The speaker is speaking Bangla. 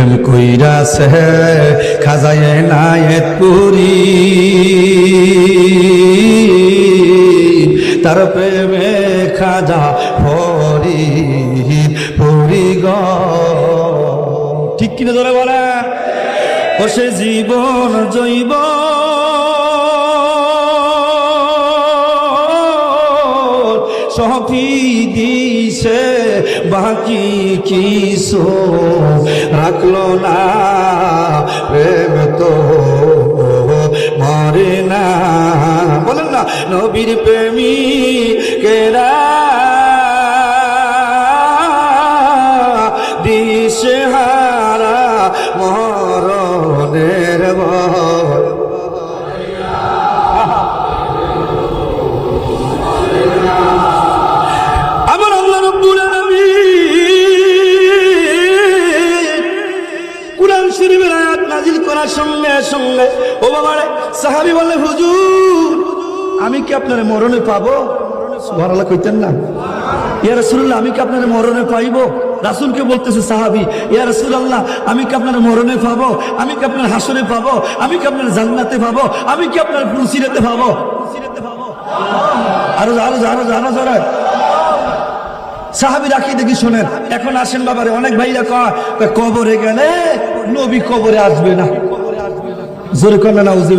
প্রেম কইরাছে খাজায় নায়েত পুরি, তার প্রেমে খাজা ফরিদ পুরি গো। ঠিক কিনা ধরে বলে ও সে জীবন জৈব সফি দিছে বাকি কিছু রাখলো না, প্রেম তো মরে না। বলেন না নবীর প্রেমী কেরা দিশে হারা মরণের ভয়। আমার আল্লাহ রাব্বুল আলামিন কুরআন শরীফের আয়াত নাজিল করার সঙ্গে সঙ্গে ও বাবারে সাহাবী বলে হুজুর আমি কি আপনার মরণে পাবো? সুবহানাল্লাহ কইতেন না? ইয়া রাসূলুল্লাহ আমি কি আপনার মরণে পাইবো? রাসূলকে বলতেছে সাহাবী, ইয়া রাসূলুল্লাহ আমি কি আপনার মরণে পাবো? আমি কি আপনার হাসরে পাবো? আমি কি আপনার জান্নাতে পাবো? আমি কি আপনার ফুলসিরাতে পাবো? আরো আরো আরো আরো জোরে সাহাবী রাখি দেখি শোনেন। এখন আসেন বাবারে, অনেক ভাইরা কয় কবরে গেলে নবী কবরে আসবে না, জোরে কর না।